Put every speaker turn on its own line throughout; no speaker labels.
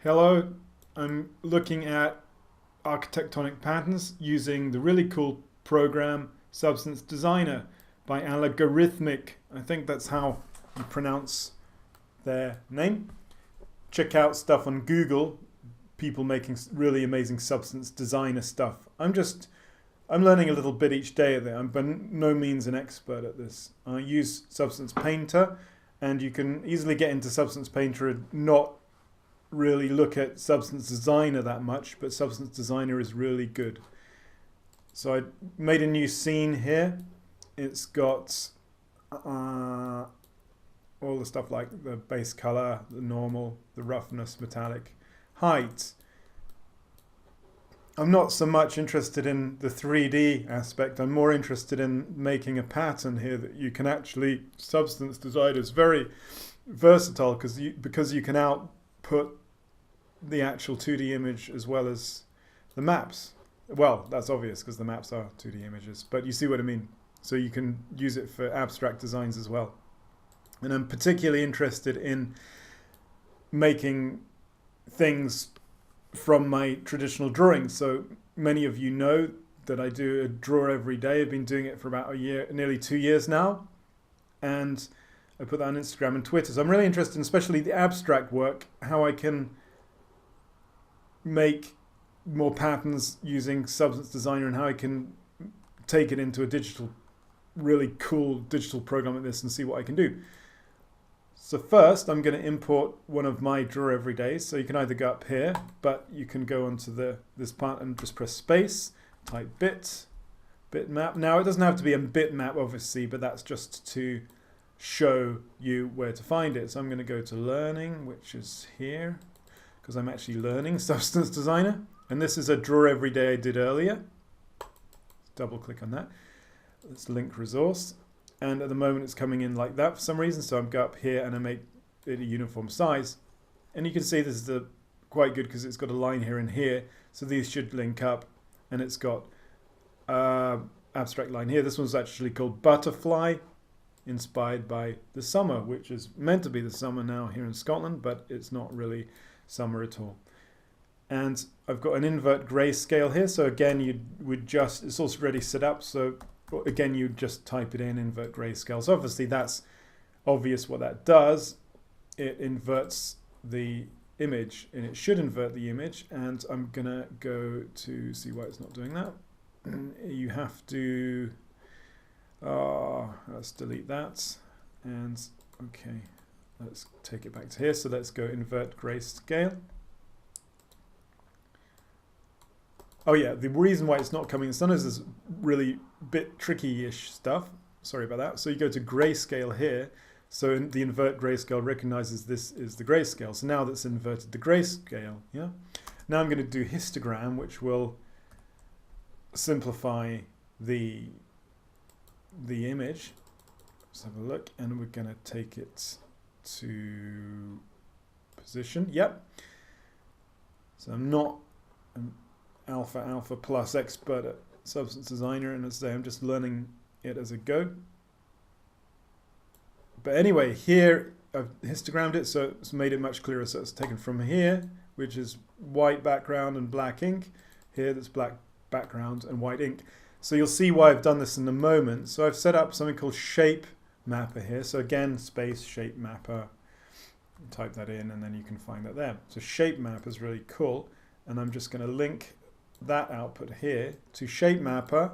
Hello, I'm looking at architectonic patterns using the really cool program Substance Designer by Algorithmic. I think that's how you pronounce their name. Check out stuff on Google, people making really amazing Substance Designer stuff. I'm learning a little bit each day of it. I'm by no means an expert at this. I use Substance Painter, and you can easily get into Substance Painter and not really look at Substance Designer that much, but Substance Designer is really good. So I made a new scene here. It's got all the stuff like the base color, the normal, the roughness, metallic, height. I'm not so much interested in the 3D aspect. I'm more interested in making a pattern here that you can actually, Substance Designer is very versatile because you can output the actual 2D image as well as the maps. Well, that's obvious because the maps are 2D images, but you see what I mean. So you can use it for abstract designs as well. And I'm particularly interested in making things from my traditional drawings. So many of you know that I do a draw every day. I've been doing it for about a year, nearly 2 years now. And I put that on Instagram and Twitter. So I'm really interested in especially the abstract work, how I can make more patterns using Substance Designer and how I can take it into a really cool digital program like this and see what I can do. So first I'm going to import one of my draw everydays. So you can either go up here, but you can go onto this part and just press space, type bitmap. Now it doesn't have to be a bitmap obviously, but that's just to show you where to find it. So I'm going to go to learning, which is here, because I'm actually learning Substance Designer. And this is a draw every day I did earlier. Double click on that. Let's link resource. And at the moment it's coming in like that for some reason. So I'm go up here and I make it a uniform size. And you can see this is quite good because it's got a line here and here. So these should link up. And it's got abstract line here. This one's actually called Butterfly, inspired by the summer, which is meant to be the summer now here in Scotland, but it's not really summer at all. And I've got an invert grayscale here. So again, it's also already set up. So again, you just type it in, invert grayscale. So obviously that's obvious what that does. It inverts the image, and it should invert the image. And I'm gonna go to see why it's not doing that. You have to, let's delete that. And okay, let's take it back to here. So let's go invert grayscale. Oh yeah, the reason why it's not coming in sometimes is really bit tricky-ish stuff. Sorry about that. So you go to grayscale here. So the invert grayscale recognizes this is the grayscale. So now that's inverted the grayscale. Yeah. Now I'm going to do histogram, which will simplify the image. Let's have a look, and we're going to take it to position. Yep. So I'm not alpha plus expert at Substance Designer, and as I say, I'm just learning it as I go. But anyway, here I've histogrammed it, so it's made it much clearer. So it's taken from here, which is white background and black ink. Here that's black background and white ink. So you'll see why I've done this in a moment. So I've set up something called Shapemapper here. So again, space Shapemapper. Type that in, and then you can find that there. So Shapemapper is really cool, and I'm just going to link that output here to Shapemapper,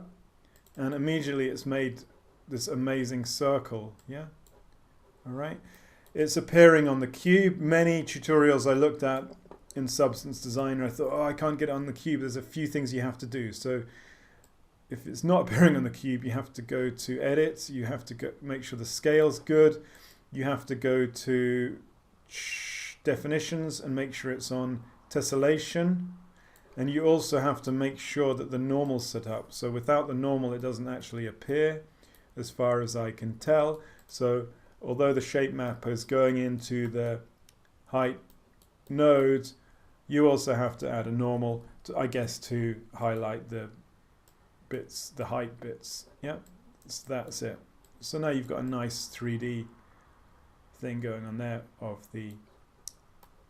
and immediately it's made this amazing circle. Yeah, all right, it's appearing on the cube. Many tutorials I looked at in Substance Designer, I thought, oh, I can't get it on the cube. There's a few things you have to do. So if it's not appearing on the cube, you have to go to edit, you have to make sure the scale's good, you have to go to definitions and make sure it's on tessellation. And you also have to make sure that the normal's set up. So without the normal, it doesn't actually appear, as far as I can tell. So although the shape mapper is going into the height node, you also have to add a normal, I guess, to highlight the bits, the height bits. Yeah, so that's it. So now you've got a nice 3D thing going on there of the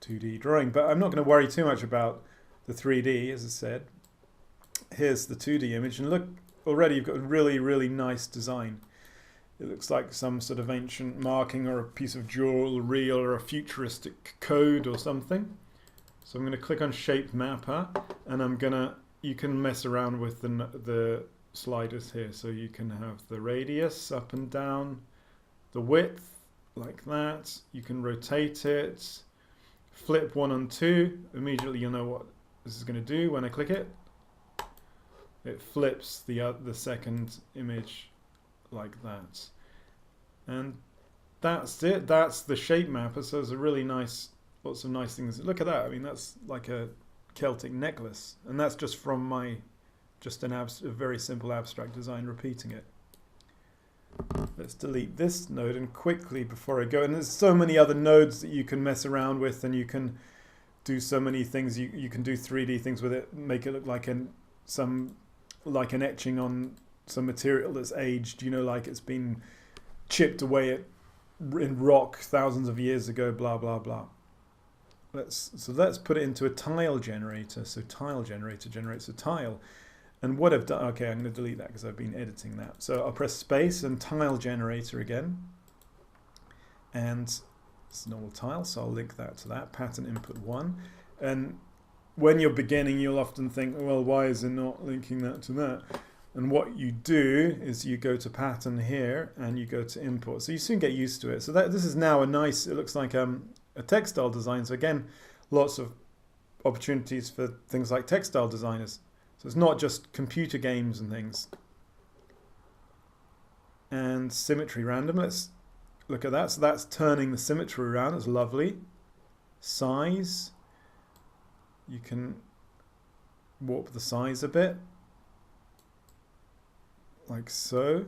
2D drawing. But I'm not going to worry too much about the 3D, as I said. Here's the 2D image, and look, already you've got a really, really nice design. It looks like some sort of ancient marking or a piece of jewelry or a futuristic code or something. So I'm going to click on Shapemapper, and you can mess around with the sliders here. So you can have the radius up and down, the width like that. You can rotate it, flip 1 on 2. Immediately you'll know what this is going to do when I click it. It flips the second image like that. And that's it. That's the Shapemapper. So there's a really nice, lots of nice things. Look at that. I mean, that's like a Celtic necklace. And that's just from a very simple abstract design, repeating it. Let's delete this node, and quickly before I go, and there's so many other nodes that you can mess around with, and you can do so many things. You can do 3D things with it, make it look like an etching on some material that's aged, like it's been chipped away in rock thousands of years ago, blah, blah, blah. Let's put it into a tile generator. So tile generator generates a tile. And what I've done, okay, I'm going to delete that because I've been editing that. So I'll press space and tile generator again. And it's normal tile, so I'll link that to that, pattern input 1. And when you're beginning, you'll often think, well, why is it not linking that to that? And what you do is you go to pattern here and you go to import. So you soon get used to it. So this is now it looks like a textile design. So again, lots of opportunities for things like textile designers. So it's not just computer games and things. And symmetry random, let's look at that. So that's turning the symmetry around, it's lovely. Size, you can warp the size a bit, like so.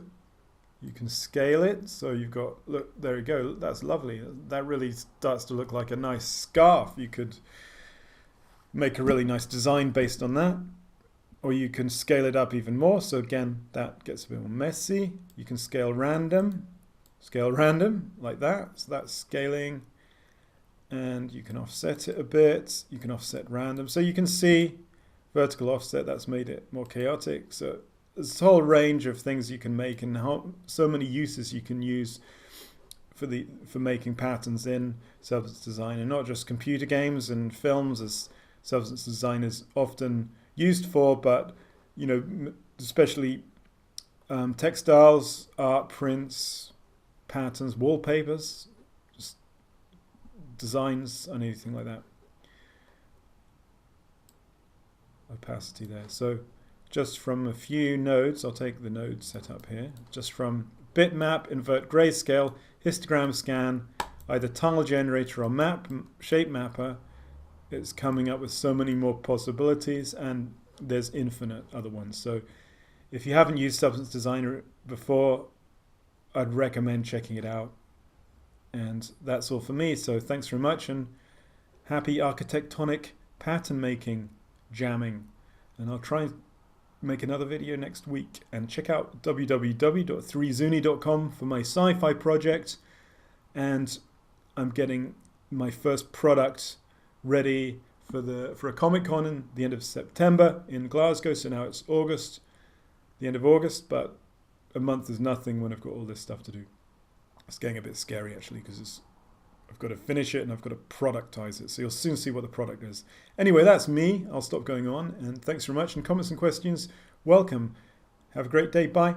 You can scale it, so you've got, look, there you go, that's lovely. That really starts to look like a nice scarf. You could make a really nice design based on that. Or you can scale it up even more. So again, that gets a bit more messy. You can scale random like that. So that's scaling. And you can offset it a bit. You can offset random. So you can see vertical offset, that's made it more chaotic. So there's a whole range of things you can make, and so many uses you can use for making patterns in substance design, and not just computer games and films as substance design is often used for, but especially textiles, art, prints, patterns, wallpapers, just designs, and anything like that. Opacity there. So just from a few nodes, I'll take the node set up here, just from bitmap, invert grayscale, histogram scan, either tile generator or Shapemapper, it's coming up with so many more possibilities, and there's infinite other ones. So if you haven't used Substance Designer before, I'd recommend checking it out. And that's all for me. So thanks very much, and happy architectonic pattern making, jamming. And I'll try and make another video next week. And check out www.3zuni.com for my sci-fi project. And I'm getting my first product ready for a Comic-Con in the end of September in Glasgow. So now it's August, the end of August, but a month is nothing when I've got all this stuff to do. It's getting a bit scary actually, because I've got to finish it and I've got to productize it. So you'll soon see what the product is. Anyway, that's me. I'll stop going on, and thanks very much. And comments and questions, welcome. Have a great day. Bye.